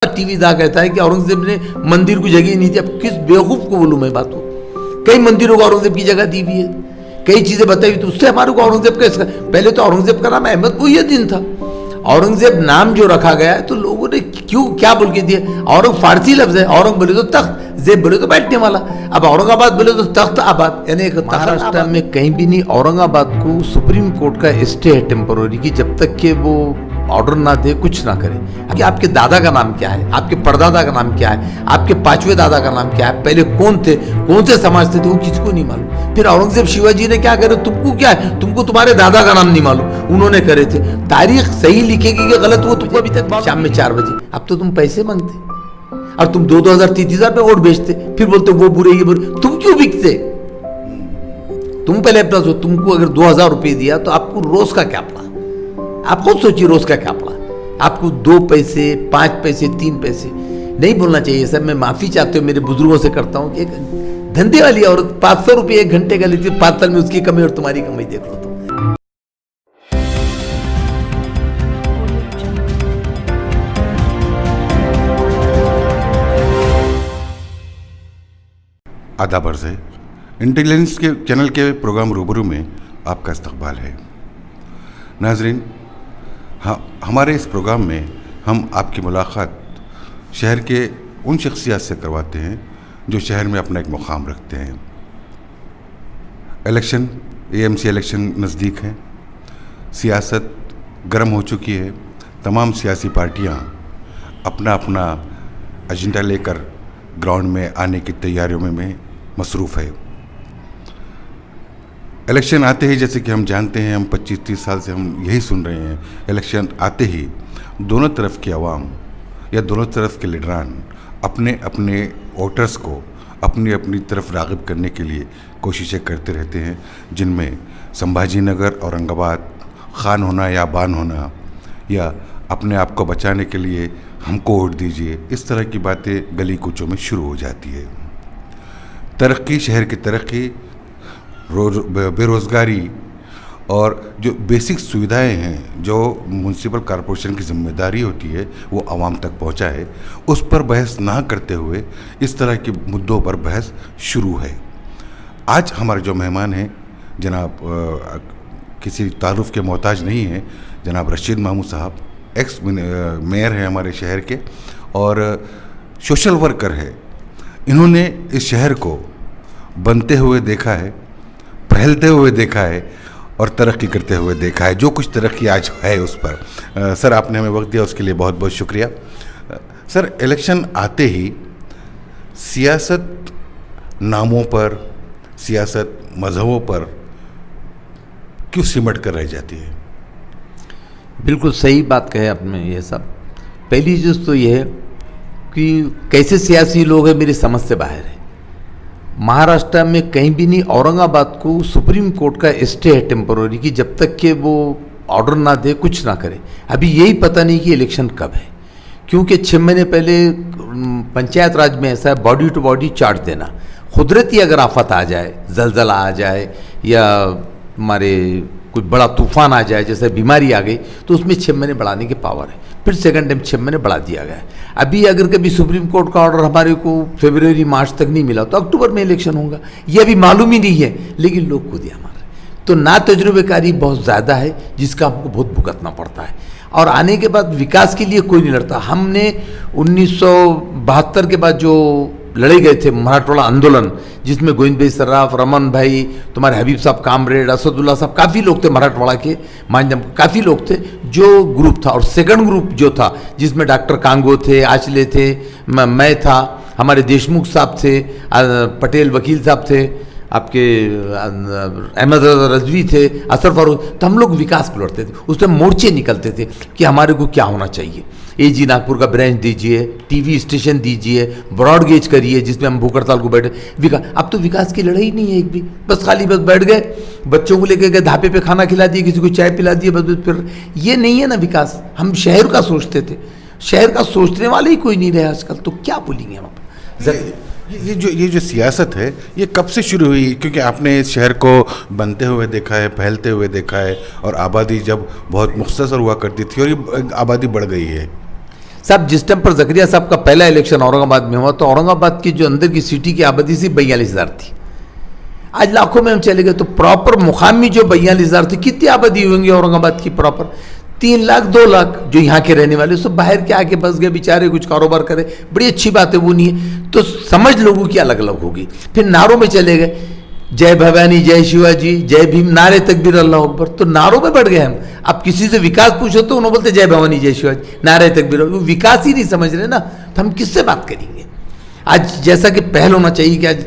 TV दा कहता है कि औरंगजेब ने मंदिर को जगह नहीं दी। अब किस बेवकूफ को बोलूं मैं बात को? कई मंदिरों को औरंगजेब की जगह दी हुई है, कई चीजें बताई, तो उससे हमारे को औरंगजेब का पहले तो औरंगजेब का नाम अहमद मुहिउद्दीन था। औरंगजेब नाम जो रखा गया है तो लोगों ने क्यों क्या बोल के दिया? औरंग फारसी लफ्ज है, औरंग बोले तो तख्त, जेब बोले तो बैठने वाला। अब औरंगाबाद बोले तो तख्त आबाद, यानी एक महाराष्ट्र में कहीं भी नहीं। औरंगाबाद को सुप्रीम कोर्ट का स्टे है टेम्पोररी की, जब तक के वो ऑर्डर ना दे कुछ ना करे। कि आपके दादा का नाम क्या है, आपके परदादा का नाम क्या है, आपके पांचवें दादा का नाम क्या है, पहले कौन थे, कौन से समाज थे, तो वो किसी को नहीं मालूम। फिर औरंगजेब शिवाजी ने क्या करे, तुमको क्या है, तुमको तुम्हारे दादा का नाम नहीं मालूम, उन्होंने करे थे। तारीख सही लिखेगी कि गलत, वो तुमको अभी तक शाम में 4 बजे। अब तो तुम पैसे मांगते और तुम 2,000 3,000 पे वोट बेचते, फिर बोलते वो बुरे ये बुरे। तुम क्यों बिकते? तुम पहले अपना सोचो, तुमको अगर 2,000 रुपये दिया तो आपको रोज का क्या पड़ा? आप खुद सोचिए रोज का क्या पड़ा आपको। 2 पैसे 5 पैसे 3 पैसे नहीं बोलना चाहिए सर। मैं माफी चाहती हूँ, मेरे बुजुर्गों से करता हूँ कि एक धंधे वाली औरत 500 रुपये 1 घंटे का लेती है, 5 साल में उसकी कमाई और तुम्हारी कमाई देख लो। आदाब अर्ज़ है। इंटेलिजेंस के चैनल के प्रोग्राम रूबरू में आपका इस्तकबाल है। नाजरीन, हाँ, हमारे इस प्रोग्राम में हम आपकी मुलाकात शहर के उन शख्सियात से करवाते हैं जो शहर में अपना एक मुकाम रखते हैं। इलेक्शन, एएमसी इलेक्शन नज़दीक है, सियासत गर्म हो चुकी है। तमाम सियासी पार्टियां अपना अपना एजेंडा लेकर ग्राउंड में आने की तैयारियों में मसरूफ़ है। इलेक्शन आते ही, जैसे कि हम जानते हैं, हम 25-30 साल से हम यही सुन रहे हैं, इलेक्शन आते ही दोनों तरफ की आवाम या दोनों तरफ के लीडरान अपने अपने वोटर्स को अपनी अपनी तरफ राग़िब करने के लिए कोशिशें करते रहते हैं, जिनमें संभाजी नगर, औरंगाबाद, खान होना या बान होना, या अपने आप को बचाने के लिए हमको वोट दीजिए, इस तरह की बातें गली कूचों में शुरू हो जाती है। तरक्की, शहर की तरक्की, बेरोज़गारी और जो बेसिक सुविधाएं हैं जो म्यूनसिपल कॉरपोरेशन की जिम्मेदारी होती है वो आवाम तक पहुंचाए, उस पर बहस ना करते हुए इस तरह के मुद्दों पर बहस शुरू है। आज हमारे जो मेहमान हैं, जनाब किसी तारुफ के मोहताज नहीं हैं, जनाब रशीद महमूद साहब, एक्स मेयर हैं हमारे शहर के और सोशल वर्कर है। इन्होंने इस शहर को बनते हुए देखा है, फैलते हुए देखा है और तरक्की करते हुए देखा है। जो कुछ तरक्की आज है उस पर सर आपने हमें वक्त दिया, उसके लिए बहुत बहुत शुक्रिया। सर, इलेक्शन आते ही सियासत नामों पर, सियासत मज़हबों पर क्यों सिमट कर रह जाती है? बिल्कुल सही बात कहे आपने। ये सब पहली चीज़ तो ये है कि कैसे सियासी लोग हैं, मेरी समझ से बाहर है। महाराष्ट्र में कहीं भी नहीं। औरंगाबाद को सुप्रीम कोर्ट का स्टे है टेम्पोररी की, जब तक के वो ऑर्डर ना दे कुछ ना करे। अभी यही पता नहीं कि इलेक्शन कब है, क्योंकि 6 महीने पहले पंचायत राज में ऐसा है, बॉडी टू बॉडी चार्ज देना। कुदरती अगर आफत आ जाए, जलजला आ जाए या हमारे कोई बड़ा तूफान आ जाए, जैसे बीमारी आ गई, तो उसमें 6 महीने बढ़ाने की पावर है। फिर सेकंड टाइम 6 महीने बढ़ा दिया गया है। अभी अगर कभी सुप्रीम कोर्ट का ऑर्डर हमारे को फरवरी मार्च तक नहीं मिला तो अक्टूबर में इलेक्शन होगा, ये अभी मालूम ही नहीं है। लेकिन लोग खुद ही हमारे तो ना तजुर्बेकारी बहुत ज़्यादा है, जिसका हमको बहुत भुगतना पड़ता है। और आने के बाद विकास के लिए कोई नहीं लड़ता। हमने 1972 के बाद जो लड़े गए थे मराठवाड़ा आंदोलन, जिसमें गोविंद भाई सर्राफ, रमन भाई, तुम्हारे हबीब साहब कामरेड, असदुल्ला साहब, काफ़ी लोग थे मराठवाड़ा के, मांझम काफ़ी लोग थे जो ग्रुप था। और सेकंड ग्रुप जो था, जिसमें डॉक्टर कांगो थे, आचले थे, मैं था, हमारे देशमुख साहब थे, पटेल वकील साहब थे, आपके अहमद रजवी थे, असर फारूक, तो हम लोग विकास को लड़ते थे। उसमें मोर्चे निकलते थे कि हमारे को क्या होना चाहिए। एजी नागपुर का ब्रांच दीजिए, टीवी स्टेशन दीजिए, ब्रॉड गेज करिए, जिसमें हम भूख हड़ताल को बैठे विकास। अब तो विकास की लड़ाई नहीं है एक भी, बस खाली बस बैठ गए, बच्चों को लेकर गए, धापे पे खाना खिला दिए, किसी को चाय पिला दिए, बस फिर ये नहीं है ना विकास। हम शहर का सोचते थे, शहर का सोचने वाले ही कोई नहीं रहे आजकल, तो क्या बोलेंगे हम? ये जो सियासत है ये कब से शुरू हुई? क्योंकि आपने इस शहर को बनते हुए देखा है, फैलते हुए देखा है, और आबादी जब बहुत मुख्तसर हुआ करती थी और ये आबादी बढ़ गई है। साहब जिस टाइम पर जकरिया साहब का पहला इलेक्शन औरंगाबाद में हुआ तो औरंगाबाद की जो अंदर की सिटी की आबादी सिर्फ 42,000 थी। आज लाखों में हम चले गए, तो प्रॉपर मुकामी जो 42,000 थी, कितनी आबादी होंगी औरंगाबाद की प्रॉपर? 3 लाख 2 लाख जो यहाँ के रहने वाले सब बाहर के आके बस गए बेचारे, कुछ कारोबार करे, बड़ी अच्छी बात है, वो नहीं है। तो समझ लोगों की अलग अलग होगी। फिर नारों में चले गए, जय भवानी, जय शिवाजी, जय भीम, नारे तकबीर, अल्लाह अकबर, तो नारों में बढ़ गए हम। अब किसी से विकास पूछो तो उन्होंने बोलते जय भवानी, जय शिवाजी, नारे तकबीर, वो विकास ही नहीं समझ रहे ना, तो हम किससे बात करेंगे? आज जैसा कि पहल होना चाहिए कि आज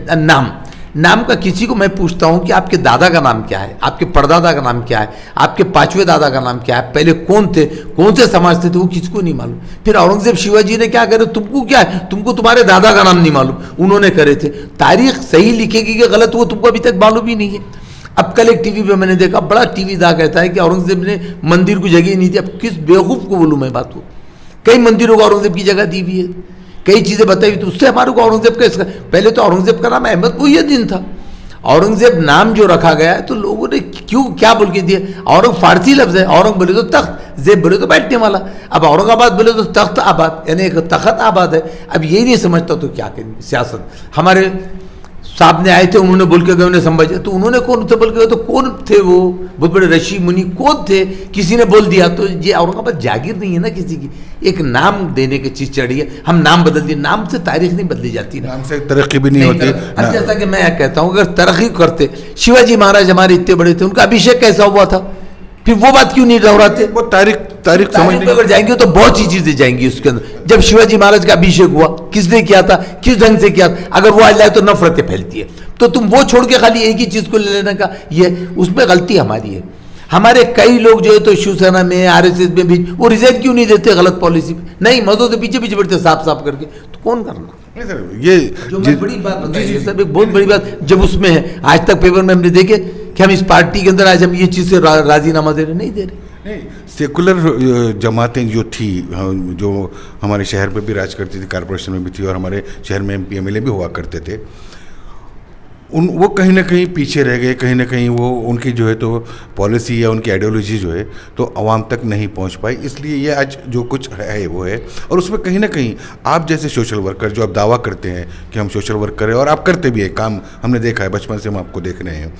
नाम का किसी को मैं पूछता हूं कि आपके दादा का नाम क्या है, आपके परदादा का नाम क्या है, आपके 5वें दादा का नाम क्या है, पहले कौन थे, कौन से समाज थे, तो वो किसको नहीं मालूम। फिर औरंगजेब शिवाजी ने क्या करे, तुमको क्या है, तुमको तुम्हारे दादा का नाम नहीं मालूम, उन्होंने करे थे। तारीख सही लिखेगी कि गलत, वो तुमको अभी तक मालूम ही नहीं है। अब कल एक टीवी पे मैंने देखा, बड़ा टीवी दा कहता है कि औरंगजेब ने मंदिर को जगह नहीं दी। अब किस बेवकूफ़ को बोलूँ मैं बात को? कई मंदिरों को औरंगजेब की जगह दी हुई है, कई चीज़ें बताई, तो उससे हमारे को औरंगजेब का इसका पहले तो औरंगजेब का नाम अहमद मुहिउद्दीन था। औरंगजेब नाम जो रखा गया है तो लोगों ने क्यों क्या बोल के दिया? औरंग फारसी लफ्ज़ है, औरंग बोले तो तख्त, जेब बोले तो बैठने वाला। अब औरंगाबाद बोले तो तख्त आबाद, यानी एक तख्त आबाद है। अब ये नहीं समझता तो क्या करेंगे? सियासत हमारे साहब ने आए थे, उन्होंने बोल के गए, उन्हें समझे, तो उन्होंने कौन थे बोल के गए, तो कौन थे वो? बहुत बड़े ऋषि मुनि कौन थे? किसी ने बोल दिया। तो ये औरंगाबाद जागीर नहीं है ना किसी की, एक नाम देने की चीज़ चढ़ी है। हम नाम बदल दिए, नाम से तारीख नहीं बदली जाती ना, नाम से तरक्की भी नहीं होती। अब जैसा कि मैं कहता हूँ, अगर तरक्की करते, शिवाजी महाराज हमारे इतने बड़े थे, उनका अभिषेक कैसा हुआ था, फिर वो बात क्यों नहीं दोहराते? वो तारीख समझ अगर जाएंगे तो बहुत सी चीजें जाएंगी उसके अंदर। जब शिवाजी महाराज का अभिषेक हुआ, किसने किया था, किस ढंग से किया था, अगर वो आ जाए तो नफरतें फैलती है। तो तुम वो छोड़ के खाली एक ही चीज को ले लेने का, ये उसमें गलती हमारी है। हमारे कई लोग जो है तो शिवसेना में, आरएसएस में भी, वो रिजाइन क्यों नहीं देते गलत पॉलिसी पे? नहीं, मजों से पीछे पीछे बढ़ते साफ साफ करके, तो कौन करना? नहीं सर, ये जो मैं बड़ी बात बताइए सर, एक बहुत बड़ी बात जब उसमें है, आज तक पेपर में हमने देखे कि हम इस पार्टी के अंदर आज हम ये चीज़ से राजीनामा दे रहे, नहीं दे रहे। नहीं, सेकुलर जमातें जो थी, जो हमारे शहर पे भी राज करती थी, कॉर्पोरेशन में भी थी, और हमारे शहर में MP MLA भी हुआ करते थे, वो कहीं ना कहीं पीछे रह गए। कहीं ना कहीं वो उनकी जो है तो पॉलिसी या उनकी आइडियोलॉजी जो है तो आवाम तक नहीं पहुंच पाई। इसलिए ये आज जो कुछ है वो है, और उसमें कहीं ना कहीं आप जैसे सोशल वर्कर जो आप दावा करते हैं कि हम सोशल वर्क करें, और आप करते भी है काम, हमने देखा है, बचपन से हम आपको देख रहे हैं,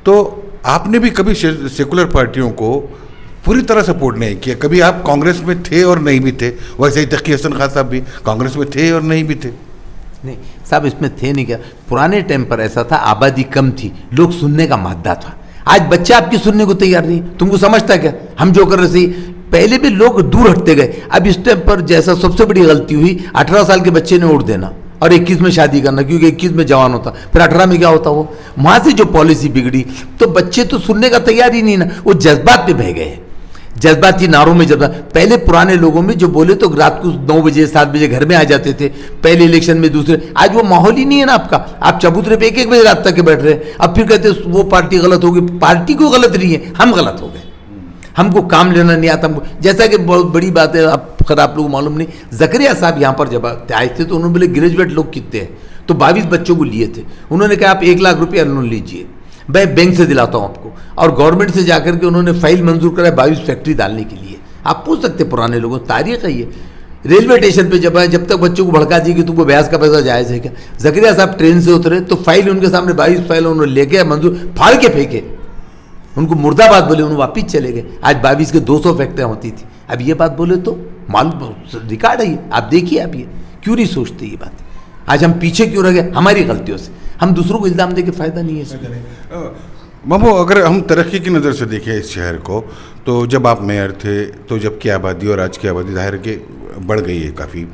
तो आपने भी कभी सेकुलर पार्टियों को पूरी तरह सपोर्ट नहीं किया। कभी आप कांग्रेस में थे और नहीं भी थे, वैसे ही तकी हसन खान साहब भी कांग्रेस में थे और नहीं भी थे। नहीं साहब, इसमें थे नहीं क्या, पुराने टाइम पर ऐसा था, आबादी कम थी, लोग सुनने का मादा था। आज बच्चा आपकी सुनने को तैयार नहीं, तुमको समझता क्या हम जो कर रहे थे? पहले भी लोग दूर हटते गए। अब इस टाइम पर जैसा सबसे बड़ी गलती हुई, 18 साल के बच्चे ने वोट देना और 21 में शादी करना, क्योंकि 21 में जवान होता, फिर 18 में क्या होता, वो वहाँ से जो पॉलिसी बिगड़ी, तो बच्चे तो सुनने का तैयार ही नहीं ना, वो जज्बात पे बह गए, जज्बाती नारों में जज्बात। पहले पुराने लोगों में जो बोले तो रात को 9 बजे 7 बजे घर में आ जाते थे, पहले इलेक्शन में दूसरे। आज वो माहौल ही नहीं है ना आपका, आप चबूतरे पे 1-1 बजे रात तक के बैठ रहे हैं। अब फिर कहते वो पार्टी गलत होगी। पार्टी को गलत नहीं है, हम गलत हो गए, हमको काम लेना नहीं आता हमको। जैसा कि बहुत बड़ी बात है, आप लोगों को मालूम नहीं, जकरिया साहब यहाँ पर जब आए थे तो उन्होंने बोले ग्रेजुएट लोग कितने हैं, तो 22 बच्चों को लिए थे। उन्होंने कहा आप 1 लाख रुपया लोन लीजिए, मैं बैंक से दिलाता हूँ आपको, और गवर्नमेंट से जाकर के उन्होंने फाइल मंजूर करा 22 फैक्ट्री डालने के लिए। आप पूछ सकते पुराने लोगों, तारीख है ये। रेलवे स्टेशन पे जब आए, जब तक बच्चों को भड़का दी कि तुमको ब्याज का पैसा जायज़ है क्या, जकरिया साहब ट्रेन से उतरे तो फाइल उनके सामने 22 फाइल उन्होंने लेके मंजूर, फाड़ के फेंके, उनको मुर्दाबाद बोले, उन्होंने वापिस चले गए। आज 22 के 200 फैक्ट्रियाँ होती थी। अब ये बात बोले तो मालूम रिकॉर्ड है, आप देखिए। आप ये क्यों नहीं सोचते ये बात? आज हम पीछे क्यों रह गए हमारी गलतियों से? हम दूसरों को इल्ज़ाम दे के फ़ायदा नहीं है। मामू, अगर हम तरक्की की नज़र से देखें इस शहर को, तो जब आप मेयर थे तो जब की आबादी और आज की आबादी जाहिर के बढ़ गई है काफ़ी,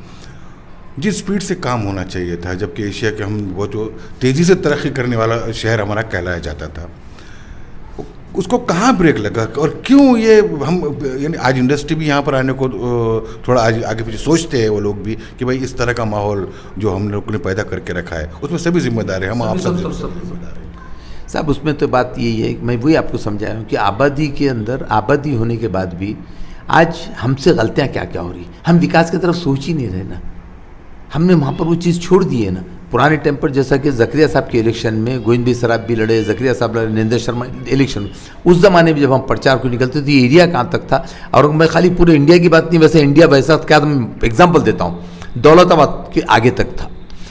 जिस स्पीड से काम होना चाहिए था, जबकि एशिया के हम वो जो तेज़ी से तरक्की करने वाला शहर हमारा कहलाया जाता था, उसको कहाँ ब्रेक लगा और क्यों ये हम, यानी आज इंडस्ट्री भी यहाँ पर आने को थोड़ा आज आगे पीछे सोचते हैं वो लोग भी कि भाई इस तरह का माहौल जो हम लोग ने पैदा करके रखा है उसमें सभी जिम्मेदार हैं, हम आप सब जिम्मेदार हैं साहब। उसमें तो बात यही है, मैं वही आपको समझाया हूँ कि आबादी के अंदर, आबादी होने के बाद भी आज हमसे गलतियाँ क्या क्या हो रही, हम विकास की तरफ सोच ही नहीं रहे ना, हमने वहाँ पर वो चीज़ छोड़ दी है ना। पुराने टाइम पर जैसा कि जकरिया साहब के इलेक्शन में गोविंद भाई सराफ भी लड़े, जकरिया साहब लड़े, नरेंद्र शर्मा इलेक्शन में, उस ज़माने में जब हम प्रचार को निकलते तो ये एरिया कहाँ तक था। और मैं खाली पूरे इंडिया की बात नहीं, वैसे इंडिया वैसा क्या, एग्जाम्पल देता हूँ, दौलताबाद के आगे तक था,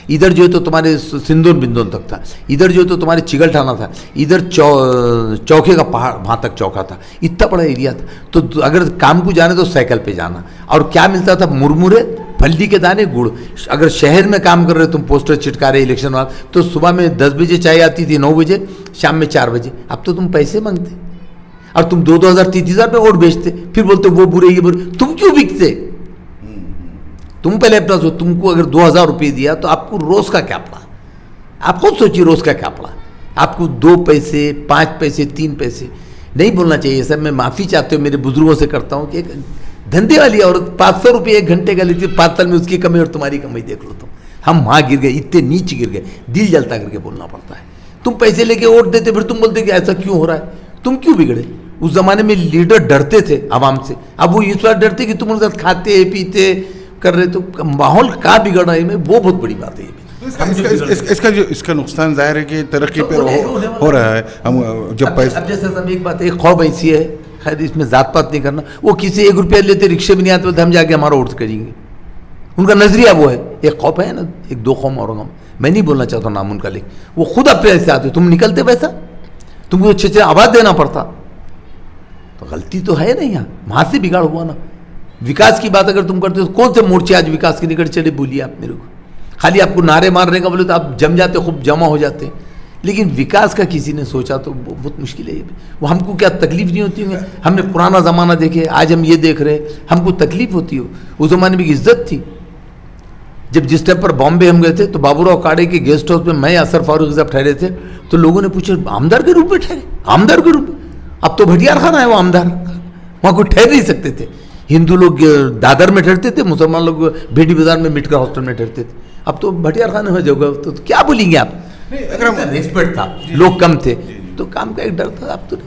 इधर जो है तो तुम्हारे सिंदूर बिंदुन तक था, इधर जो है तो तुम्हारे चिगलठाना था, इधर चौके का पहाड़ वहाँ तक चौका था, इतना बड़ा एरिया था। तो अगर काम को जाने तो साइकिल पे जाना, और क्या मिलता था, मुरमुरे, फल्ली के दाने, गुड़। अगर शहर में काम कर रहे हो तुम, पोस्टर चिटका रहे इलेक्शन वाला, तो सुबह में 10 बजे चाय आती थी, 9 बजे, शाम में 4 बजे। अब तो तुम पैसे मांगते और तुम 2-2 हज़ार 3-3 हज़ार पे वोट बेचते, फिर बोलते वो बुरे ये बुरे। तुम क्यों बिकते? तुम पहले अपना सोचो, तुमको अगर 2,000 रुपये दिया तो आपको रोज का क्या पड़ा? आप खुद सोचिए रोज का क्या पड़ा आपको। 2 पैसे, 5 पैसे, 3 पैसे नहीं बोलना चाहिए सर। मैं माफ़ी चाहते हो, मेरे बुजुर्गों से करता हूँ कि एक धंधे वाली औरत 500 रुपये 1 घंटे का लेती है, 5 साल में उसकी कमाई और तुम्हारी कमाई देख लो तुम। हम वहाँ गिर गए, इतने नीचे गिर गए, दिल जलता करके बोलना पड़ता है। तुम पैसे लेके वोट देते, फिर तुम बोलते कि ऐसा क्यों हो रहा है, तुम क्यों बिगड़े? उस जमाने में लीडर डरते थे आवाम से, अब वो इस बार डरते कि तुम उनके साथ खाते पीते कर रहे, तो माहौल का बिगड़ रहा है, वो बहुत बड़ी बात है। इसका नुकसान जाहिर है कि तरक्की पर हो रहा है। हम जब पैसे, अब जैसे सब एक बात, एक खौफ ऐसी है, खैर इसमें जात पात नहीं करना, वो किसी 1 रुपया लेते, रिक्शे भी नहीं आते तो हम जाके हमारा वोट करेंगे, उनका नजरिया वो है। एक खौफ है ना, एक 2 खौफ और हम, मैं नहीं बोलना चाहता नाम उनका, लेकिन वो खुद अपने ऐसे आते, तुम निकलते पैसा, तुमको अच्छे आवाज देना पड़ता, तो गलती तो है नहीं, यहाँ वहां से बिगाड़ हुआ ना। विकास की बात अगर तुम करते हो तो कौन से मोर्चे आज विकास के निकट चले, बोलिए आप मेरे को। खाली आपको नारे मारने का बोले तो आप जम जाते, खूब जमा हो जाते, लेकिन विकास का किसी ने सोचा तो बहुत मुश्किल है। वो हमको क्या तकलीफ नहीं होती है? हमने पुराना ज़माना देखे, आज हम ये देख रहे हैं, हमको तकलीफ होती हो। उस ज़माने में इज्जत थी। जब जिस टाइम पर बॉम्बे हम गए थे तो बाबूराव काड़े के गेस्ट हाउस में मैं असर फारूक साहब ठहरे थे, तो लोगों ने पूछा आमदार के रूप में ठहरे, आमदार के रूप में? अब तो भटियार खाना है वो आमदार, वहाँ कोई ठहर नहीं सकते थे। हिंदू लोग दादर में ठहरते थे, मुसलमान लोग भेड़ी बाजार में मिटकर हॉस्टल में ठहरते थे। अब तो भटियार खाने में जगह, तो क्या बोलेंगे आप? अगर रिस्पेक्ट था, लोग कम थे, तो काम का एक डर था। अब तो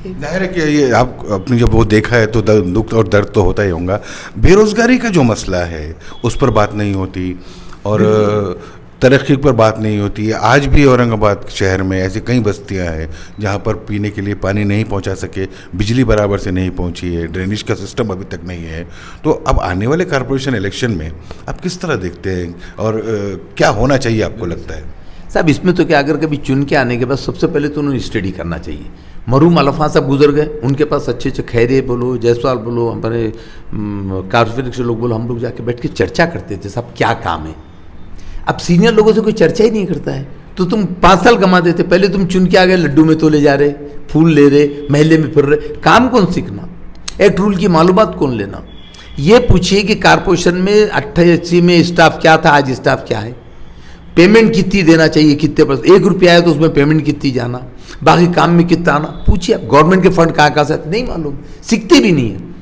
जाहिर है कि ये आप अपने जब वो देखा है तो दुख और दर्द तो होता ही होगा। बेरोजगारी का जो मसला है उस पर बात नहीं होती, और तरक्की पर बात नहीं होती है। आज भी औरंगाबाद शहर में ऐसी कई बस्तियां हैं जहां पर पीने के लिए पानी नहीं पहुंचा सके, बिजली बराबर से नहीं पहुंची है, ड्रेनेज का सिस्टम अभी तक नहीं है। तो अब आने वाले कॉरपोरेशन इलेक्शन में आप किस तरह देखते हैं, और क्या होना चाहिए आपको लगता है? साहब इसमें तो क्या, अगर कभी चुन के आने के बाद सबसे पहले तो उन्होंने स्टडी करना चाहिए। मरूम अलफा साहब गुजर गए, उनके पास अच्छे अच्छे खैरे बोलो, जायसवाल बोलो, हमारे कॉरपोरेशन लोग बोलो, हम लोग जाके बैठ के चर्चा करते थे साहब क्या काम है। अब सीनियर लोगों से कोई चर्चा ही नहीं करता है, तो तुम 5 साल कमा देते। पहले तुम चुन के आ गए, लड्डू में तोले जा रहे, फूल ले रहे, महल्ले में फिर रहे, काम कौन सीखना, एक्ट रूल की मालूमात कौन लेना। ये पूछिए कि कारपोरेशन में 88 में स्टाफ क्या था, आज स्टाफ क्या है, पेमेंट कितनी देना चाहिए, कितने % 1 रुपया आया तो उसमें पेमेंट कितनी जाना, बाकी काम में कितना आना, पूछिए। गवर्नमेंट के फंड कहाँ से आते नहीं मालूम, सीखते भी नहीं है।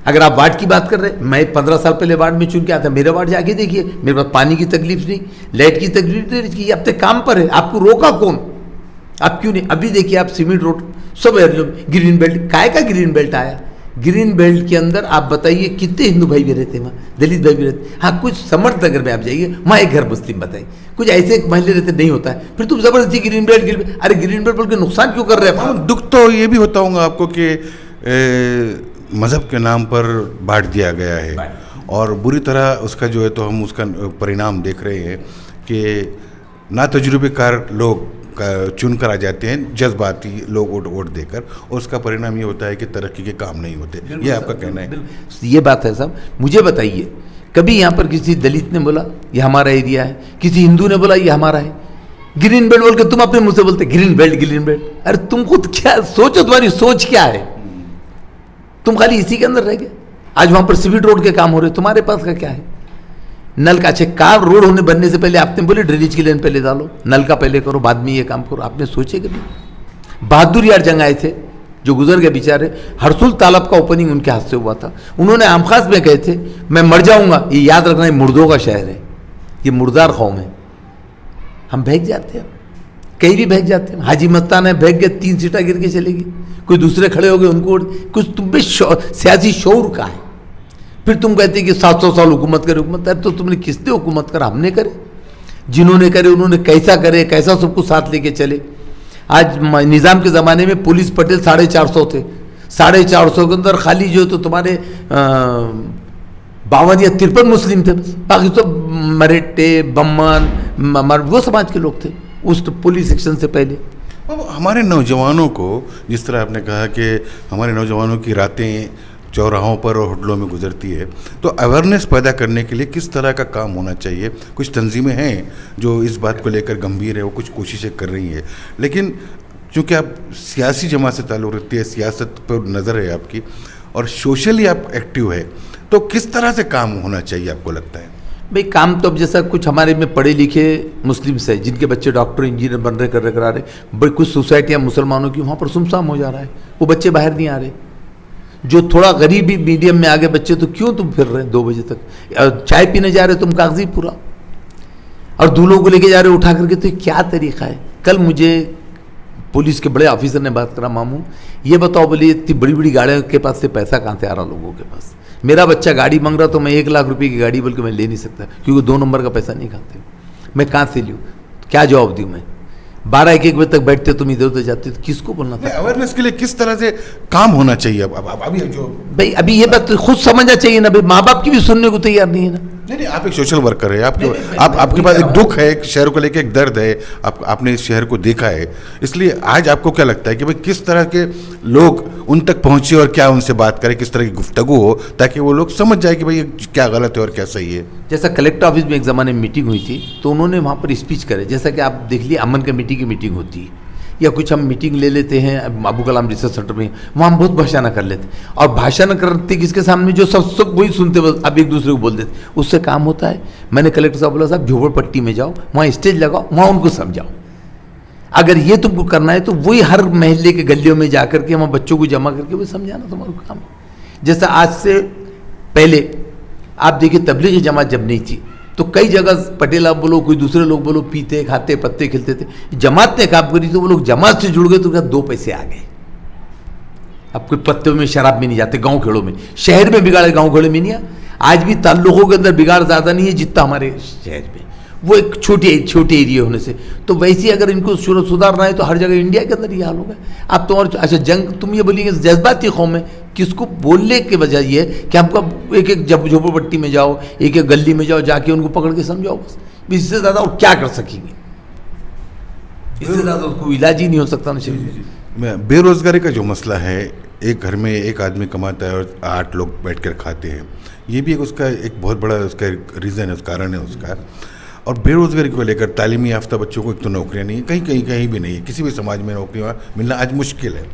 अगर आप वार्ड की बात कर रहे हैं, मैं 15 साल पहले वार्ड में चुन के आता, मेरे वार्ड जाके देखिए, मेरे पास पानी की तकलीफ नहीं, लाइट की तकलीफ नहीं, अब तक काम पर है, आपको रोका कौन? आप क्यों नहीं? अभी देखिए आप सीमेंट रोड सब ग्रीन बेल्ट, काय का ग्रीन बेल्ट आया? ग्रीन बेल्ट के अंदर आप बताइए कितने हिंदू भाई भी रहते हैं वहाँ, दलित भाई भी रहते। हाँ, कुछ समर्थ नगर में आप जाइए, वहाँ एक घर मुस्लिम बताइए, कुछ ऐसे महल्ले रहते नहीं होता है, फिर तुम जबरदस्ती ग्रीन बेल्ट, अरे ग्रीन बेल्ट बोल के नुकसान क्यों कर रहे हैं? दुख तो ये भी होता होगा आपको कि मज़हब के नाम पर बांट दिया गया है, और बुरी तरह उसका जो है तो हम उसका परिणाम देख रहे हैं कि ना तजुर्बेकार लोग चुन कर आ जाते हैं, जज्बाती लोग वोट देकर, और उसका परिणाम ये होता है कि तरक्की के काम नहीं होते। ये आपका कहना है? ये बात है साहब। मुझे बताइए, कभी यहाँ पर किसी दलित ने बोला ये हमारा एरिया है, किसी हिंदू ने बोला ये हमारा है? ग्रीन बेल्ट बोल के तुम अपने मुंह से बोलते ग्रीन बेल्ट ग्रीन बेल्ट। अरे तुम खुद क्या सोचो, तुम्हारी सोच क्या है? तुम खाली इसी के अंदर रह गए। आज वहां पर सीमेंट रोड के काम हो रहे, तुम्हारे पास का क्या है? नल का, अच्छे कार रोड होने बनने से पहले आपने बोले ड्रेनेज की लाइन पहले डालो, नल का पहले करो, बाद में ये काम करो। आपने सोचे कभी? बहादुर यार जंग आए थे जो गुजर गए बेचारे, हरसुल तालाब का ओपनिंग उनके हाथ से हुआ था। उन्होंने आमखास में कहे थे मैं मर जाऊंगा, ये याद रखना, ये मुर्दों का शहर है, ये मुर्दार कौम है। हम भाग जाते हैं, कहीं भी भाग जाते हैं। हाजी मस्तान है, भाग गए, 3 सीटा गिर के चलेगी, कोई दूसरे खड़े हो गए, उनको कुछ तुम पे सियासी शौर का है। फिर तुम कहते कि 700 साल हुकूमत करे, हुकूमत। अरे तो तुमने किसने हुकूमत करा? हमने करे। जिन्होंने करे उन्होंने कैसा करे, कैसा सबको साथ लेके चले। आज निज़ाम के ज़माने में पुलिस पटेल 450 थे, 450 के अंदर खाली जो तो तुम्हारे 52 या 53 मुस्लिम थे, बाकी तो मराठे बम्मन वो समाज के लोग थे उस पुलिस सेक्शन से पहले। अब हमारे नौजवानों को, जिस तरह आपने कहा कि हमारे नौजवानों की रातें चौराहों पर और होटलों में गुजरती है, तो अवेयरनेस पैदा करने के लिए किस तरह का काम होना चाहिए? कुछ तंजीमें हैं जो इस बात को लेकर गंभीर है, वो कुछ कोशिशें कर रही हैं, लेकिन चूँकि आप सियासी जमात से ताल्लुक़ रखती है, सियासत पर नज़र है आपकी और सोशली आप एक्टिव है, तो किस तरह से काम होना चाहिए आपको लगता है? भाई काम तो अब जैसा कुछ हमारे में पढ़े लिखे मुस्लिम्स है जिनके बच्चे डॉक्टर इंजीनियर बन रहे कर रहे, बड़ी कुछ सोसाइटियाँ मुसलमानों की वहाँ पर सुमसाम हो जा रहा है, वो बच्चे बाहर नहीं आ रहे। जो थोड़ा गरीबी मीडियम में आगे बच्चे, तो क्यों तुम फिर रहे 2 बजे तक, चाय पीने जा रहे तुम कागजी पूरा, और दूल्हों को लेके जा रहे उठा करके, तो क्या तरीका है? कल मुझे पुलिस के बड़े ऑफिसर ने बात करा, मामू ये बताओ, बोले इतनी बड़ी बड़ी गाड़ियों के पास से पैसा कहाँ से आ रहा लोगों के पास? मेरा बच्चा गाड़ी मांग रहा तो मैं 1 लाख रुपए की गाड़ी बोल के मैं ले नहीं सकता, क्योंकि 2 नंबर का पैसा नहीं खाते, मैं कहाँ से लूँ? क्या जवाब दूँ मैं? 12-1 बजे तक बैठते तुम इधर उधर जाते, तो किसको बोलना था? अवेयरनेस के लिए किस तरह से काम होना चाहिए? अब अभी जो भाई अभी ये बात खुद समझना चाहिए ना भाई, माँ बाप की भी सुनने को तैयार नहीं है ना। नहीं, आप एक सोशल वर्कर है, आपके पास एक दुख है, एक शहर को लेकर एक दर्द है, आपने इस शहर को देखा है, इसलिए आज आपको क्या लगता है कि भाई किस तरह के लोग उन तक पहुंचे और क्या उनसे बात करें, किस तरह की गुफ्तगू हो ताकि वो लोग समझ जाए कि भाई ये क्या गलत है और क्या सही है? जैसा कलेक्टर ऑफिस में एक ज़माने में मीटिंग हुई थी, तो उन्होंने वहाँ पर स्पीच करे, जैसा कि आप देख लिए अमन कमेटी की मीटिंग होती है, या कुछ हम मीटिंग ले लेते हैं अबू कलाम रिसर्च सेंटर में, वहाँ हम बहुत भाषण कर लेते, और भाषण करते किसके सामने? जो सब वही सुनते, अब एक दूसरे को बोल देते, उससे काम होता है। मैंने कलेक्टर साहब बोला, साहब झोपड़पट्टी में जाओ, वहाँ स्टेज लगाओ, वहाँ उनको समझाओ। अगर ये तुमको करना है तो वही हर महल्ले के गलियों में जा करके वहाँ बच्चों को जमा करके वो समझाना तुम्हारा काम। जैसा आज से पहले आप देखिए तबलीगी जमात जब नहीं थी, तो कई जगह पटेल आप बोलो, कोई दूसरे लोग बोलो, पीते खाते पत्ते खेलते थे, जमात ने काम करी तो वो लोग जमात से जुड़ गए, तो क्या 2 पैसे आ गए। अब कोई पत्तों में शराब में नहीं जाते, गांव खेड़ों में, शहर में बिगाड़े, गांव खेड़ों में नहीं है। आज भी ताल्लुकों के अंदर बिगाड़ ज़्यादा नहीं है जितना हमारे शहर में, वो एक छोटे एरिया होने से। तो वैसे ही अगर इनको सुधारना है तो हर जगह इंडिया के अंदर ये हाल होगा। अब तो और अच्छा जंग, तुम ये बोलिए जज्बाती कौम है, किसको बोलने की वजह ये है कि हमको एक जब झोपड़पट्टी में जाओ, एक गली में जाओ, जाके उनको पकड़ के समझाओ, बस इससे ज़्यादा और क्या कर सकेंगे? इससे ज़्यादा कोई इलाज ही नहीं हो सकता ना। बेरोजगारी का जो मसला है, एक घर में एक आदमी कमाता है और 8 लोग बैठकर खाते हैं, ये भी उसका एक बहुत बड़ा उसका रीज़न है, उस कारण है उसका। और बेरोजगारी को लेकर तालीमी याफ्ता बच्चों को एक तो नौकरियाँ नहीं है, कहीं भी नहीं है, किसी भी समाज में नौकरियाँ मिलना आज मुश्किल है।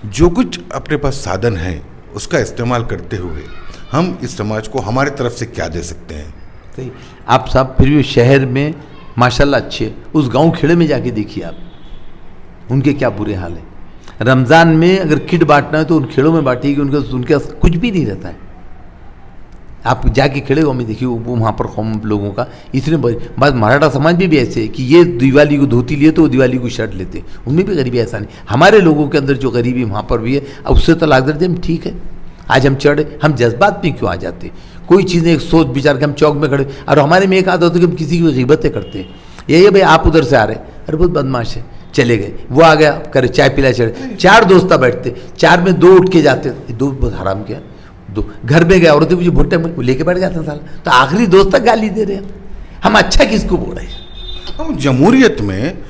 जो कुछ अपने पास साधन है उसका इस्तेमाल करते हुए हम इस समाज को हमारे तरफ से क्या दे सकते हैं? सही, आप साहब फिर भी शहर में माशाल्लाह अच्छे, उस गांव खेड़े में जाके देखिए आप, उनके क्या बुरे हाल है। रमज़ान में अगर किट बांटना है तो उन खेड़ों में बांटिए, उनके कुछ भी नहीं रहता है। आप जाके खेड़े गाँव में देखिए, वो वहाँ पर कौम लोगों का इतने बात, मराठा समाज में भी ऐसे है कि ये दिवाली को धोती लिए तो वो दिवाली को शर्ट लेते, उनमें भी गरीबी ऐसा नहीं। हमारे लोगों के अंदर जो गरीबी वहाँ पर भी है, अब उससे तो लाग देते हम ठीक है। आज हम चढ़े, हम जज्बात में क्यों आ जाते? कोई चीज़ें एक सोच विचार के हम चौक में खड़े, और हमारे में एक आदत होती है कि हम किसी की गिबतें करते हैं। यही है भाई, आप उधर से आ रहे, अरे बहुत बदमाश है, चले गए, वो आ गया करे चाय पिला चढ़े, 4 दोस्त बैठते, 4 में 2 उठ के जाते, 2 बहुत हराम किया, 2 घर में गया औरतें मुझे भुट्टे में लेके बैठ जाता साला, तो आखिरी दोस्त तक गाली दे रहे हैं। हम अच्छा किसको बोल रहे हैं? हम जमहूरियत में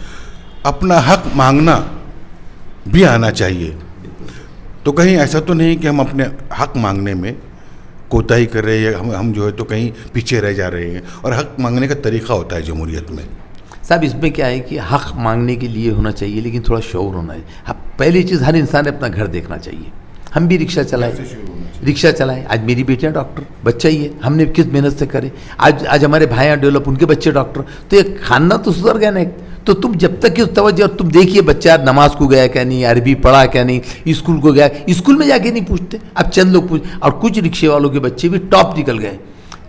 अपना हक मांगना भी आना चाहिए, तो कहीं ऐसा तो नहीं कि हम अपने हक मांगने में कोताही कर रहे हैं, हम जो है तो कहीं पीछे रह जा रहे हैं। और हक मांगने का तरीका होता है जमहूरियत में। साहब इसमें क्या है कि हक मांगने के लिए होना चाहिए, लेकिन थोड़ा शौर होना है। पहली चीज़, हर इंसान अपना घर देखना चाहिए। हम भी रिक्शा चलाए, आज मेरी बेटियाँ डॉक्टर, बच्चा ही है, हमने किस मेहनत से करे, आज हमारे भाइयाँ डेवलप, उनके बच्चे डॉक्टर, तो ये खाना तो सुधर गया ना। तो तुम जब तक कि तवज्जो, तुम देखिए बच्चा नमाज को गया क्या नहीं, अरबी पढ़ा क्या नहीं, स्कूल को गया, स्कूल में जाके नहीं पूछते, अब चंद लोग पूछ, और कुछ रिक्शे वालों के बच्चे भी टॉप निकल गए,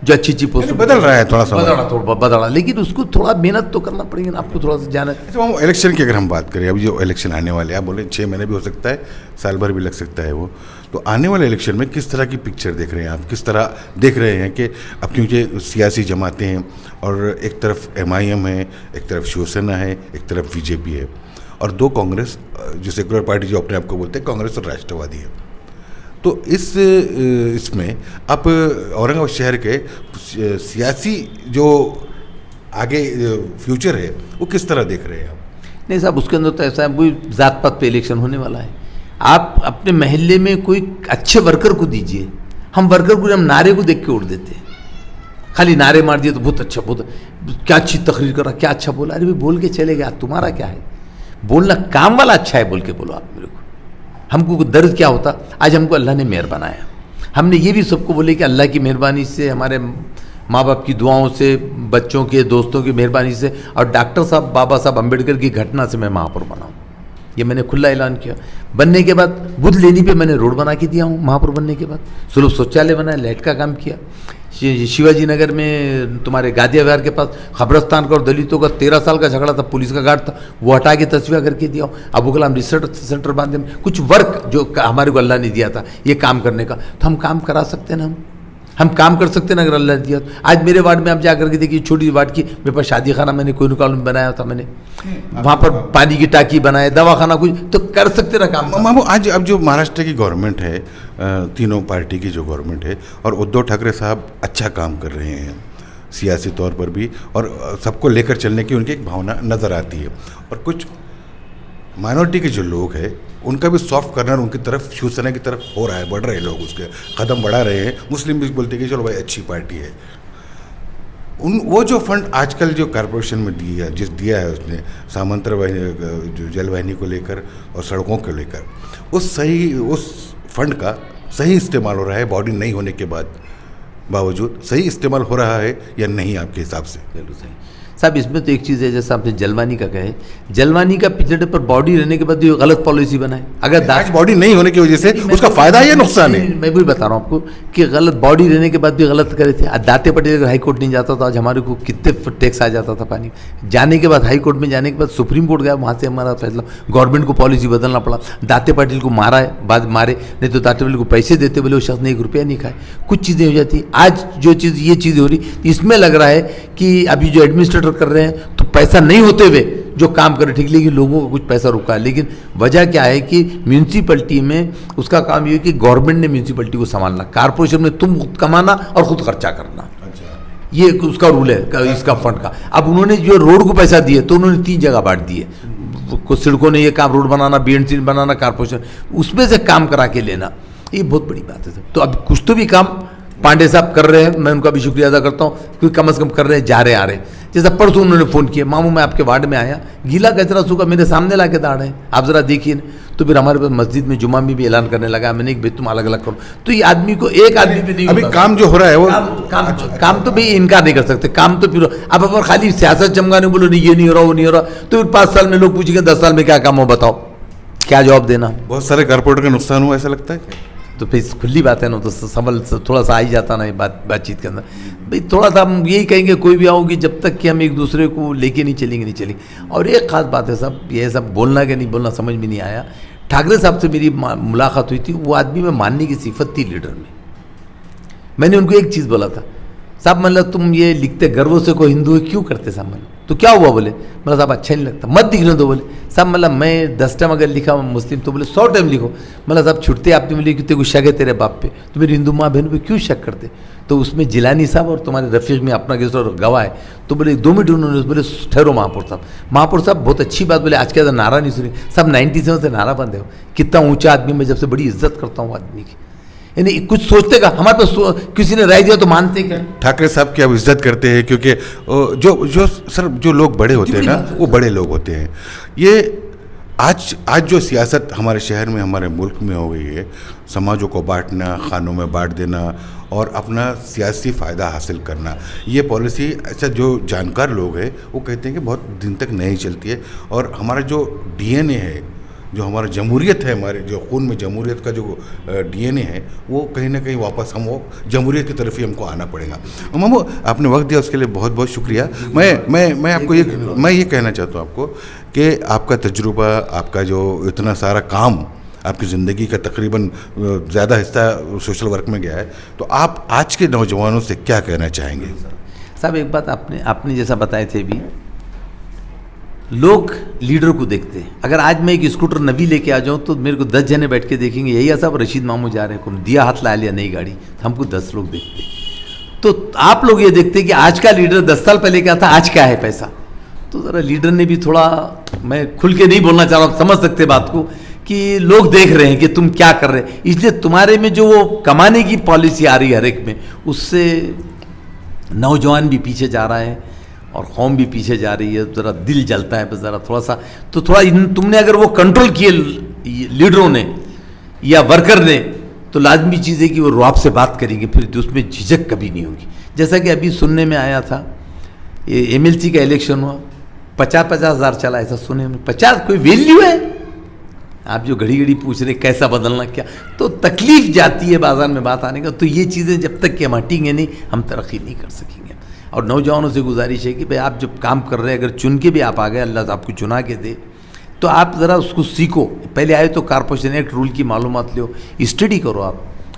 जो अच्छी पोस्ट बदल रहा है, थोड़ा बदला, लेकिन उसको थोड़ा मेहनत तो करना पड़ेगा ना, आपको थोड़ा सा जाना। तो इलेक्शन की अगर हम बात करें, अभी जो इलेक्शन आने वाले हैं, आप बोले 6 महीने भी हो सकता है, साल भर भी लग सकता है वो, तो आने वाले इलेक्शन में किस तरह की पिक्चर देख रहे हैं आप, किस तरह देख रहे हैं कि अब क्योंकि सियासी जमातें हैं और एक तरफ MIM है, एक तरफ शिवसेना है, एक तरफ BJP है और दो कांग्रेस जो सेकुलर पार्टी जो अपने आप को बोलते हैं कांग्रेस और राष्ट्रवादी है। तो इसमें आप औरंगाबाद शहर के सियासी जो आगे फ्यूचर है वो किस तरह देख रहे हैं आप? नहीं साहब, उसके अंदर तो ऐसा है, कोई जात पात पे इलेक्शन होने वाला है। आप अपने महल्ले में कोई अच्छे वर्कर को दीजिए, हम वर्कर को हम नारे को देख के उड़ देते हैं, खाली नारे मार दिए तो बहुत अच्छा, बहुत क्या अच्छी तकरीर कर रहा, क्या अच्छा बोला। अरे भाई बोल के चले गया, तुम्हारा क्या है, बोलना काम वाला अच्छा है बोल के बोलो आप मेरे को। हमको दर्द क्या होता, आज हमको अल्लाह ने मेहर बनाया। हमने ये भी सबको बोले कि अल्लाह की मेहरबानी से, हमारे माँ बाप की दुआओं से, बच्चों के दोस्तों की मेहरबानी से और डॉक्टर साहब बाबा साहब अम्बेडकर की घटना से मैं महापौर बना हूँ। ये मैंने खुला ऐलान किया। बनने के बाद बुध लेनी पे मैंने रोड बना के दिया हूँ महापौर बनने के बाद, सुलभ शौचालय बनाया, लाइट का काम किया। शिवाजी नगर में तुम्हारे गादिया विहार के पास खबरस्तान का और दलितों का 13 साल का झगड़ा था, पुलिस का गार्ड था, वो हटा के तस्वीर करके दिया। अबू कलाम रिसर्च सेंटर बांधे, कुछ वर्क जो हमारे को अल्लाह ने दिया था ये काम करने का, तो हम काम करा सकते हैं ना, हम काम कर सकते हैं ना अगर अल्लाह ने दिया तो। आज मेरे वार्ड में आप जा करके देखिए, छोटी सी वार्ड की मेरे पास शादी खाना मैंने कोई कॉलोनी बनाया था, मैंने वहाँ पर पानी की टाकी बनाए, दवाखाना, कुछ तो कर सकते ना काम। मामू आज अब जो महाराष्ट्र की गवर्नमेंट है, तीनों पार्टी की जो गवर्नमेंट है और उद्धव ठाकरे साहब अच्छा काम कर रहे हैं सियासी तौर पर भी और सबको लेकर चलने की उनकी एक भावना नज़र आती है। और कुछ माइनॉरिटी के जो लोग हैं उनका भी सॉफ्ट कार्नर उनकी तरफ, शिवसेना की तरफ हो रहा है, बढ़ रहे हैं लोग, उसके कदम बढ़ा रहे हैं। मुस्लिम भी बोलते हैं कि चलो भाई अच्छी पार्टी है। वो जो फंड आजकल जो कॉरपोरेशन में दिया है उसने सामंतराय जो जलवाहिनी को लेकर और सड़कों को लेकर, उस फंड का सही इस्तेमाल हो रहा है बॉडी नहीं होने के बावजूद सही इस्तेमाल हो रहा है या नहीं आपके हिसाब से? बिल्कुल सही साहब। इसमें तो एक चीज़ है, जैसा आपने जलवानी का कहे, जलवानी का पिछड़े पर बॉडी रहने के बाद भी गलत पॉलिसी बनाए। अगर दाज बॉडी नहीं होने की वजह से उसका फायदा है या नुकसान है? मैं भी बता रहा हूँ आपको कि गलत बॉडी रहने के बाद भी गलत करे थे। आज दाते पटेल अगर हाई कोर्ट नहीं जाता तो आज हमारे को कितने टैक्स आ जाता था पानी। जाने के बाद हाई कोर्ट में जाने के बाद सुप्रीम कोर्ट गया, वहाँ से हमारा फैसला, गवर्नमेंट को पॉलिसी बदलना पड़ा। दाते पटेल को मारा है, बाद मारे नहीं तो दाते पटेल को पैसे देते बोले, उस शख्स ने 1 रुपया नहीं खाए। कुछ चीज़ें हो जाती। आज जो चीज़ ये चीज़ हो रही, इसमें लग रहा है कि अभी जो एडमिनिस्ट्रेटर कर रहे हैं तो पैसा नहीं होते हुए जो काम करे ठीक, लेकिन लोगों को कुछ पैसा रुका है। लेकिन वजह क्या है कि म्यूनसिपलिटी में उसका काम ये है कि गवर्नमेंट ने म्यूनसिपलिटी को संभालना, कारपोरेशन में तुम खुद कमाना और खुद खर्चा करना। ये उसका रूल है इसका फंड का। अब उन्होंने जो रोड को पैसा दिए तो उन्होंने 3 जगह बांट दिए। कुछ सड़कों ने ये काम, रोड बनाना, BNC बनाना, कारपोरेशन, उसमें से काम करा के लेना, ये बहुत बड़ी बात है। तो अब कुछ तो भी काम पांडे साहब कर रहे हैं, मैं उनका भी शुक्रिया अदा करता हूँ, क्योंकि कम से कम कर रहे हैं, जा रहे आ रहे। जैसा परसों उन्होंने फ़ोन किया, मामू मैं आपके वार्ड में आया, गीला कचरा सूखा मेरे सामने ला के दाड़ है, आप ज़रा देखिए। तो फिर हमारे पास मस्जिद में जुमा में भी ऐलान करने लगा, मैंने एक भाई तुम अलग अलग करो। तो ये आदमी को एक आदमी पे नहीं, अभी काम जो हो रहा है वो काम तो भाई इनकार नहीं कर सकते। काम तो फिर अब अगर खाली सियासत चमकाने बोलो नहीं ये नहीं हो रहा वो नहीं हो रहा, तो फिर 5 साल में लोग पूछेंगे 10 साल में क्या काम हो, बताओ क्या जवाब देना। बहुत सारे कारपोरेटर का नुकसान हुआ ऐसा लगता है। तो फिर खुली बात है ना, तो संभल थोड़ा सा आ ही जाता ना ये बातचीत के अंदर। भाई थोड़ा सा हम यही कहेंगे, कोई भी आओगे जब तक कि हम एक दूसरे को लेके नहीं चलेंगे। और एक खास बात है साहब, ये सब बोलना कि नहीं बोलना समझ में नहीं आया। ठाकरे साहब से मेरी मुलाकात हुई थी, वो आदमी में मानने की सिफत थी लीडर में। मैंने उनको एक चीज़ बोला था, साहब मतलब तुम ये लिखते गर्व से कोई हिंदू है क्यों करते साहब, मतलब तो क्या हुआ, बोले मतलब साहब अच्छा नहीं लगता, मत लिखने दो। बोले साहब मतलब मैं 10 टाइम अगर लिखा मुस्लिम तो बोले 100 टाइम लिखो। मतलब साहब छुट्टे आपने बोले कि तेरे को शक है तेरे बाप पे, तो मेरी हिंदू माँ बहन पे क्यों शक करते। तो उसमें जिलानी साहब और तुम्हारे रफीक में अपना किस और गवाह है। तो बोले 2 मिनट उन्होंने बोले ठहरो महापौर साहब। महापौर साहब बहुत अच्छी बात बोले, आज के बाद नारा नहीं सुनी साहब, 97 से नारा बंद है। कितना ऊँचा आदमी, मैं जब से बड़ी इज्जत करता हूँ आदमी की, यानी कुछ सोचते का, हमारे पास किसी ने राय दिया तो मानते क्या। ठाकरे साहब की अब इज्जत करते हैं क्योंकि जो लोग बड़े होते हैं ना वो बड़े लोग होते हैं। ये आज जो सियासत हमारे शहर में, हमारे मुल्क में हो गई है, समाजों को बांटना, खानों में बांट देना और अपना सियासी फ़ायदा हासिल करना, ये पॉलिसी अच्छा जो जानकार लोग हैं वो कहते हैं कि बहुत दिन तक नहीं चलती है। और हमारा जो DNA है, जो हमारा जमहूरियत है, हमारे जो खून में जमहूरियत का जो DNA है, वो कहीं ना कहीं वापस हम वो जमहूरियत की तरफ ही हमको आना पड़ेगा। मामू आपने वक्त दिया उसके लिए बहुत बहुत शुक्रिया। मैं आपको ये कहना चाहता हूँ आपको कि आपका तजुर्बा, आपका जो इतना सारा काम आपकी ज़िंदगी का तकरीबन ज़्यादा हिस्सा सोशल वर्क में गया है, तो आप आज के नौजवानों से क्या कहना चाहेंगे? साहब एक बात आपने जैसा बताए थे भी, लोग लीडर को देखते हैं। अगर आज मैं एक स्कूटर नवी लेके आ जाऊं तो मेरे को 10 जने बैठ के देखेंगे, यही है साहब रशीद मामू जा रहे हैं, कौन दिया हाथ ला लिया नई गाड़ी, हमको 10 लोग देखते हैं। तो आप लोग ये देखते हैं कि आज का लीडर 10 साल पहले क्या था, आज क्या है पैसा। तो ज़रा लीडर ने भी थोड़ा, मैं खुल के नहीं बोलना चाह रहा हूँ, समझ सकते बात को कि लोग देख रहे हैं कि तुम क्या कर रहे हैं, इसलिए तुम्हारे में जो वो कमाने की पॉलिसी आ रही है हर एक में, उससे नौजवान भी पीछे जा रहा है और कौम भी पीछे जा रही है। ज़रा दिल जलता है बस ज़रा थोड़ा सा। तो थोड़ा तुमने अगर वो कंट्रोल किए लीडरों ने या वर्कर ने, तो लाजमी चीज़ है कि वो रुआब से बात करेंगे, फिर उसमें झिझक कभी नहीं होगी। जैसा कि अभी सुनने में आया था, ये MLC का इलेक्शन हुआ, 50-50 हज़ार चला, ऐसा सुने में। 50 कोई वैल्यू है? आप जो घड़ी घड़ी पूछ रहे कैसा बदलना क्या, तो तकलीफ जाती है बाजार में बात आने का। तो ये चीज़ें जब तक कि हम हटेंगे नहीं, हम तरक्की नहीं कर सकेंगे। और नौजवानों से गुजारिश है कि भाई आप जब काम कर रहे हैं, अगर चुन के भी आप आ गए, अल्लाह आपको चुना के दे, तो आप ज़रा उसको सीखो। पहले आए तो कारपोरेशन एक्ट रूल की मालूमात लो, स्टडी करो।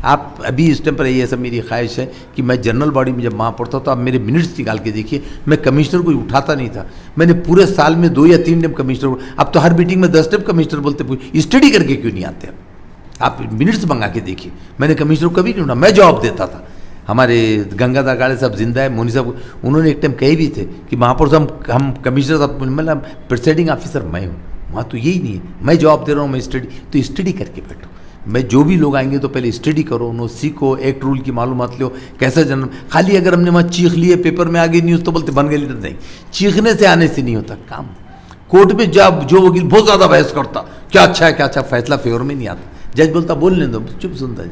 आप अभी इस टाइम पर ये सब मेरी ख्वाहिश है कि मैं जनरल बॉडी में जब वहाँ पढ़ता तो आप मेरे मिनट्स निकाल के देखिए, मैं कमिश्नर को उठाता नहीं था। मैंने पूरे साल में 2 या 3 टाइम कमिश्नर, अब तो हर मीटिंग में 10 टाइम कमिश्नर बोलते, स्टडी करके क्यों नहीं आते? आप मिनट्स मंगा के देखिए, मैंने कमिश्नर को कभी नहीं उठा, मैं जवाब देता था। हमारे गंगाधर गाड़े साहब जिंदा है, मोनी साहब, उन्होंने एक टाइम कहे भी थे कि महापौर साहब हम कमिश्नर साहब, मतलब प्रिसाइडिंग ऑफिसर मैं हूँ, वहाँ तो यही नहीं है, मैं जवाब दे रहा हूँ, मैं स्टडी। तो स्टडी करके बैठो। मैं जो भी लोग आएंगे तो पहले स्टडी करो, उन्हों सीखो, एक्ट रूल की मालूमात लो, कैसा जन्म। खाली अगर हमने वहाँ चीख लिए, पेपर में आ गई न्यूज़ तो बोलते बन गए लीडर, नहीं। चीखने से आने से नहीं होता काम। कोर्ट में जब जो वकील बहुत ज़्यादा बहस करता, क्या अच्छा है क्या अच्छा, फैसला फेवर में नहीं आता। जज बोलता बोलने दो, चुप सुनता है,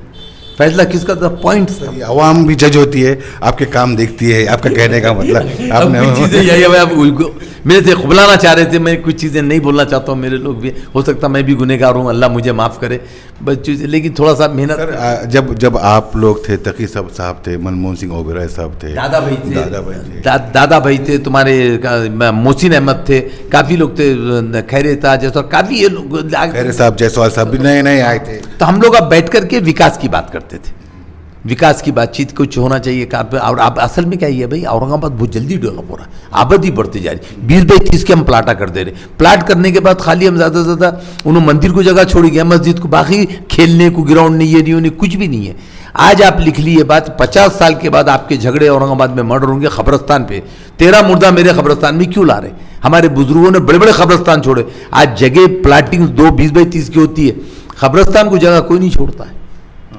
फैसला किसका था, पॉइंट। आवाम भी जज होती है, आपके काम देखती है, आपका कहने का मतलब आपने चीज़ें यही है, आप मेरे से खुबलाना चाह रहे थे, मैं कुछ चीज़ें नहीं बोलना चाहता हूँ, मेरे लोग भी, हो सकता मैं भी गुनहगार हूँ, अल्लाह मुझे माफ़ करे बस चीज़ें, लेकिन थोड़ा सा मेहनत। जब आप लोग थे, तकी साहब थे, मनमोहन सिंह ओबेरॉय साहब थे, दादा भाई थे, तुम्हारे मोहसिन अहमद थे, काफ़ी लोग थे, खैरे था जैसा, काफ़ी खैरे साहब, जायसवाल साहब भी नए नए आए थे। तो हम लोग अब बैठ करके विकास की बात करते थे, विकास की बातचीत कुछ होना चाहिए। और अब असल में क्या है भाई, औरंगाबाद बहुत जल्दी डेवलप हो रहा है, आबादी बढ़ती जा रही, 20 बाई 30 के हम प्लाटा कर दे रहे। प्लाट करने के बाद खाली हम ज़्यादा से ज़्यादा उन्होंने मंदिर को जगह छोड़ी गया, मस्जिद को, बाकी खेलने को ग्राउंड नहीं, ये नहीं होने, कुछ भी नहीं है। आज आप लिख ली ये बात, 50 साल के बाद आपके झगड़े औरंगाबाद में मर्डर होंगे कब्रस्तान पे। 13 मुर्दा मेरे कब्रस्तान में क्यों ला रहे? हमारे बुजुर्गों ने बड़े बड़े कब्रस्तान छोड़े। आज जगह प्लाटिंग 20 बाई 30 की होती है, कब्रस्तान को जगह कोई नहीं छोड़ता है,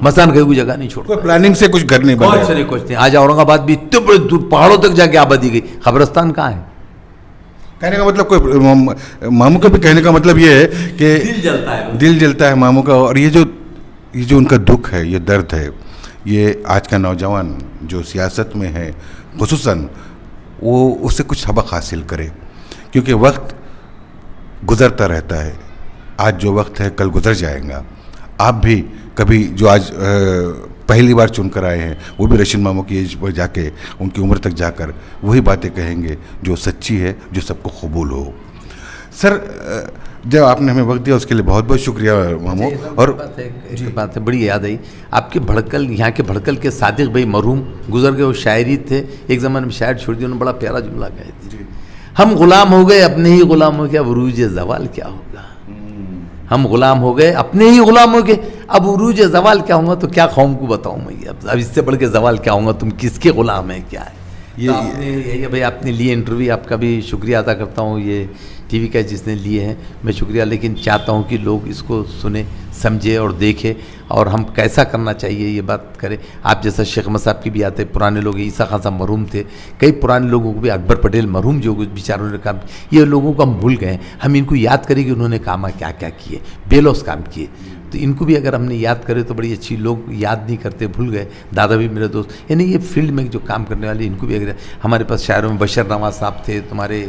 मसान कोई जगह नहीं छोड़ता, प्लानिंग से कुछ घर नहीं बना, कुछ नहीं। आज औरंगाबाद भी इतने बड़े दूर पहाड़ों तक जाके आबादी गई, कब्रस्तान कहाँ है? कहने का मतलब कोई मामू का भी कहने का मतलब ये है कि दिल जलता है मामू का। और ये जो उनका दुख है, ये दर्द है, ये आज का नौजवान जो सियासत में है खुसूसन, वो उससे कुछ सबक हासिल करे, क्योंकि वक्त गुज़रता रहता है। आज जो वक्त है कल गुज़र जाएगा। आप भी कभी जो आज पहली बार चुनकर आए हैं, वो भी रशीद मामू की एज पर जाके, उनकी उम्र तक जाकर वही बातें कहेंगे जो सच्ची है, जो सबको कबूल हो। सर, जब आपने हमें वक्त दिया उसके लिए बहुत बहुत शुक्रिया मामू। और एक बात है बड़ी याद आई, आपके भड़कल, यहाँ के भड़कल के सादिक भाई मरहूम गुजर गए, वो शायरी थे, एक ज़माने में शायर छोड़ दिया, उन्होंने बड़ा प्यारा जुमला कहे थे, हम गुलाम हो गए अपने ही गुलाम हो गए, अब उरूज ज़वाल क्या होगा। हम गुलाम हो गए अपने ही गुलाम हो गए, अब उरूज ज़वाल क्या होगा, तो क्या कौम को बताऊँ मैं, अब इससे बढ़ के ज़वाल क्या होगा, तुम किसके गुलाम है, क्या है ये। यही भाई आपने लिए इंटरव्यू, आपका भी शुक्रिया अदा करता हूँ, ये टीवी का जिसने लिए हैं मैं शुक्रिया, लेकिन चाहता हूँ कि लोग इसको सुने, समझे और देखें, और हम कैसा करना चाहिए ये बात करें। आप जैसा शेख अहमद साहब की भी आते, पुराने लोग, ईसा खान साहब मरहूम थे, कई पुराने लोगों को भी, अकबर पटेल मरहूम जो बेचारों ने काम, ये लोगों को हम भूल गए। हम इनको याद करें कि उन्होंने काम क्या क्या किए, बेलौस काम किए, तो इनको भी अगर हमने याद करे तो बड़ी अच्छी। लोग याद नहीं करते, भूल गए। दादा भी मेरे दोस्त, यानी ये फील्ड में जो काम करने वाले, इनको भी अगर, हमारे पास शायरों में बशर नवाज साहब थे, तुम्हारे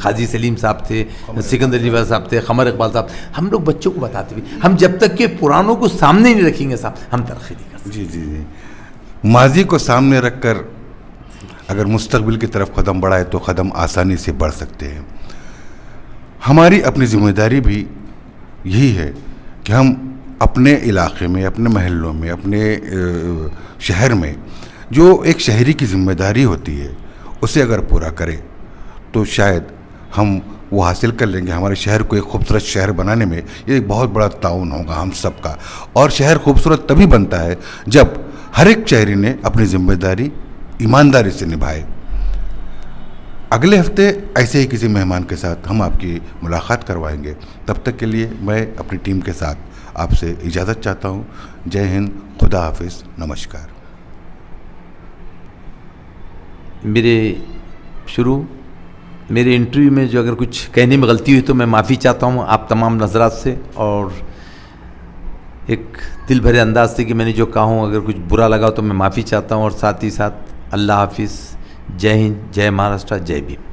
खाजी सलीम साहब थे, सिकंदर रिवा साहब थे, खमर इकबाल साहब, हम लोग बच्चों को बताते भी, हम जब तक के पुरानों को सामने नहीं रखेंगे साहब, हम तरक्की नहीं कर सकते। जी जी जी, माजी को सामने रखकर अगर मुस्तकबिल की तरफ कदम बढ़ाए तो कदम आसानी से बढ़ सकते हैं। हमारी अपनी जिम्मेदारी भी यही है कि हम अपने इलाके में, अपने महल्लों में, अपने शहर में जो एक शहरी की जिम्मेदारी होती है उसे अगर पूरा करें तो शायद हम वो हासिल कर लेंगे। हमारे शहर को एक खूबसूरत शहर बनाने में ये एक बहुत बड़ा ताउन होगा हम सबका। और शहर खूबसूरत तभी बनता है जब हर एक शहरी ने अपनी जिम्मेदारी ईमानदारी से निभाए। अगले हफ्ते ऐसे ही किसी मेहमान के साथ हम आपकी मुलाकात करवाएंगे। तब तक के लिए मैं अपनी टीम के साथ आपसे इजाज़त चाहता हूँ। जय हिंद, खुदा हाफिज़, नमस्कार। मेरे इंटरव्यू में जो अगर कुछ कहने में गलती हुई तो मैं माफ़ी चाहता हूँ आप तमाम नज़रात से, और एक दिल भरे अंदाज से कि मैंने जो कहा हूँ अगर कुछ बुरा लगा तो मैं माफ़ी चाहता हूँ। और साथ ही साथ अल्लाह हाफिज़, जय हिंद, जय महाराष्ट्र, जय भीम।